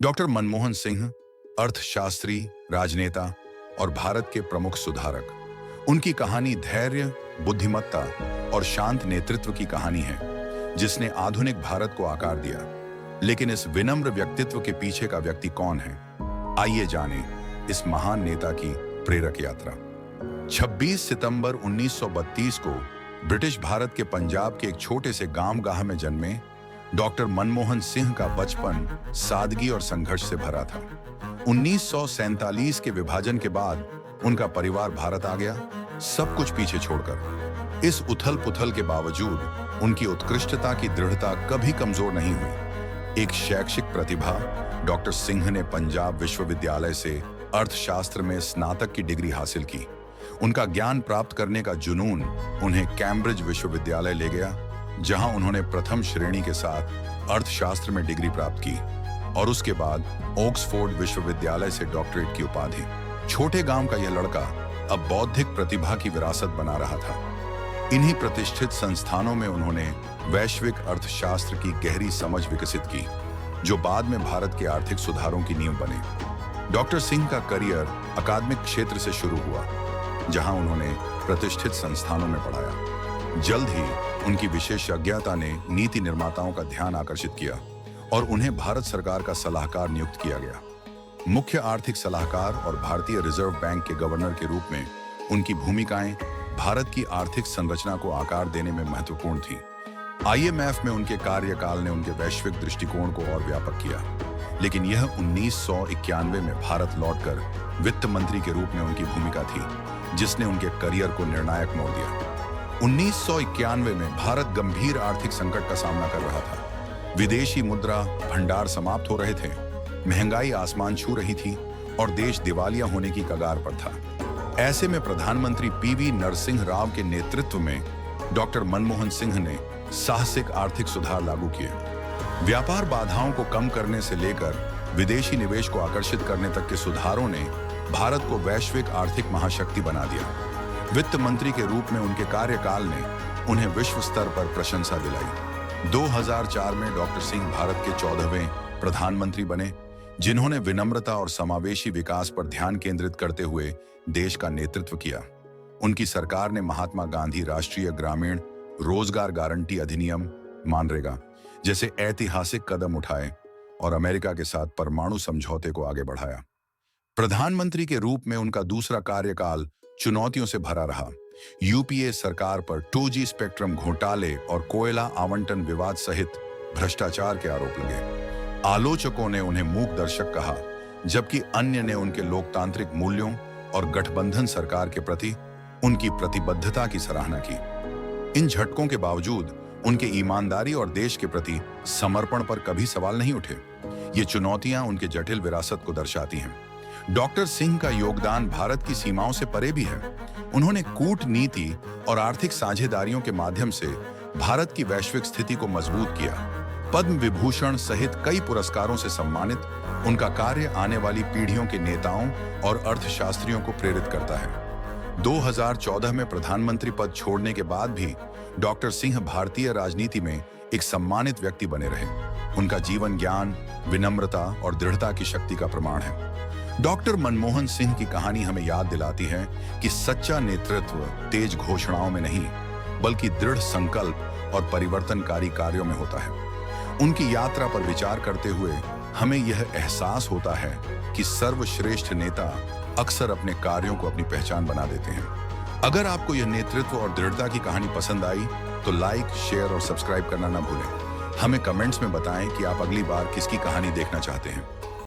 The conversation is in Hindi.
डॉक्टर मनमोहन सिंह अर्थशास्त्री, राजनेता और भारत के प्रमुख सुधारक। उनकी कहानी धैर्य, बुद्धिमत्ता और शांत नेतृत्व की कहानी है, जिसने आधुनिक भारत को आकार दिया। लेकिन इस विनम्र व्यक्तित्व के पीछे का व्यक्ति कौन है? आइए जानें इस महान नेता की प्रेरक यात्रा। 26 सितंबर 1932 को ब्रिटिश भारत के पंजाब के एक छोटे से गांव में जन्मे डॉक्टर मनमोहन सिंह का बचपन सादगी और संघर्ष से भरा था। 1947 के विभाजन के बाद उनका परिवार भारत आ गया, सब कुछ पीछे छोड़कर। इस उथल पुथल के बावजूद उनकी उत्कृष्टता की दृढ़ता कभी कमजोर नहीं हुई। एक शैक्षिक प्रतिभा, डॉक्टर सिंह ने पंजाब विश्वविद्यालय से अर्थशास्त्र में स्नातक की डिग्री हासिल की। उनका ज्ञान प्राप्त करने का जुनून उन्हें कैम्ब्रिज विश्वविद्यालय ले गया, जहां उन्होंने प्रथम श्रेणी के साथ अर्थशास्त्र में डिग्री प्राप्त की और उसके बाद ऑक्सफोर्ड विश्वविद्यालय से डॉक्टरेट की उपाधि। छोटे गांव का यह लड़का अब बौद्धिक प्रतिभा की विरासत बना रहा था। इन्हीं प्रतिष्ठित संस्थानों में उन्होंने वैश्विक अर्थशास्त्र की गहरी समझ विकसित की, जो बाद में भारत के आर्थिक सुधारों की नींव बने। डॉक्टर सिंह का करियर अकादमिक क्षेत्र से शुरू हुआ, जहां उन्होंने प्रतिष्ठित संस्थानों में पढ़ाया। जल्द ही उनकी विशेषज्ञता ने नीति निर्माताओं का ध्यान आकर्षित किया और उन्हें भारत सरकार का सलाहकार नियुक्त किया गया। मुख्य आर्थिक सलाहकार और भारतीय रिजर्व बैंक के गवर्नर के रूप में उनकी भूमिकाएं भारत की आर्थिक संरचना को आकार देने में महत्वपूर्ण थी। IMF में उनके कार्यकाल ने उनके वैश्विक दृष्टिकोण को और व्यापक किया, लेकिन यह 1991 में भारत लौटकर वित्त मंत्री के रूप में उनकी भूमिका थी, जिसने उनके करियर को निर्णायक मोड़ दिया। 1991 में भारत गंभीर आर्थिक संकट का सामना कर रहा था। विदेशी मुद्रा भंडार समाप्त हो रहे थे, महंगाई आसमान छू रही थी और देश दिवालिया होने की कगार पर था। ऐसे में प्रधानमंत्री PV नरसिंह राव के नेतृत्व में डॉक्टर मनमोहन सिंह ने साहसिक आर्थिक सुधार लागू किए। व्यापार बाधाओं को कम करने से लेकर विदेशी निवेश को आकर्षित करने तक के सुधारों ने भारत को वैश्विक आर्थिक महाशक्ति बना दिया। वित्त मंत्री के रूप में उनके कार्यकाल ने उन्हें विश्व स्तर पर प्रशंसा दिलाई। 2004 में डॉक्टर सिंह भारत के 14वें प्रधानमंत्री बने, जिन्होंने विनम्रता और समावेशी विकास पर ध्यान केंद्रित करते हुए देश का नेतृत्व किया। उनकी सरकार ने महात्मा गांधी राष्ट्रीय ग्रामीण रोजगार गारंटी अधिनियम (मनरेगा) जैसे ऐतिहासिक कदम उठाए और अमेरिका के साथ परमाणु समझौते को आगे बढ़ाया। प्रधानमंत्री के रूप में उनका दूसरा कार्यकाल चुनौतियों से भरा रहा। UPA सरकार पर 2G स्पेक्ट्रम घोटाले और कोयला आवंटन विवाद सहित भ्रष्टाचार के आरोप लगे। आलोचकों ने उन्हें मूक दर्शक कहा, जबकि अन्य ने उनके लोकतांत्रिक मूल्यों और गठबंधन सरकार के प्रति उनकी प्रतिबद्धता की सराहना की। इन झटकों के बावजूद उनके ईमानदारी और देश के प्रति समर्पण पर कभी सवाल नहीं उठे। ये चुनौतियां उनके जटिल विरासत को दर्शाती हैं। डॉक्टर सिंह का योगदान भारत की सीमाओं से परे भी है। उन्होंने कूटनीति और आर्थिक साझेदारियों के माध्यम से भारत की वैश्विक स्थिति को मजबूत किया। पद्म विभूषण सहित कई पुरस्कारों से सम्मानित उनका कार्य आने वाली पीढ़ियों के नेताओं और अर्थशास्त्रियों को प्रेरित करता है। 2014 में प्रधानमंत्री पद छोड़ने के बाद भी डॉक्टर सिंह भारतीय राजनीति में एक सम्मानित व्यक्ति बने रहे। उनका जीवन ज्ञान, विनम्रता और दृढ़ता की शक्ति का प्रमाण है। डॉक्टर मनमोहन सिंह की कहानी हमें याद दिलाती है कि सच्चा नेतृत्व तेज घोषणाओं में नहीं, बल्कि दृढ़ संकल्प और परिवर्तनकारी कार्यों में होता है। उनकी यात्रा पर विचार करते हुए हमें यह एहसास होता है कि सर्वश्रेष्ठ नेता अक्सर अपने कार्यों को अपनी पहचान बना देते हैं। अगर आपको यह नेतृत्व और दृढ़ता की कहानी पसंद आई तो लाइक, शेयर और सब्सक्राइब करना न भूलें। हमें कमेंट्स में बताएं कि आप अगली बार किसकी कहानी देखना चाहते हैं।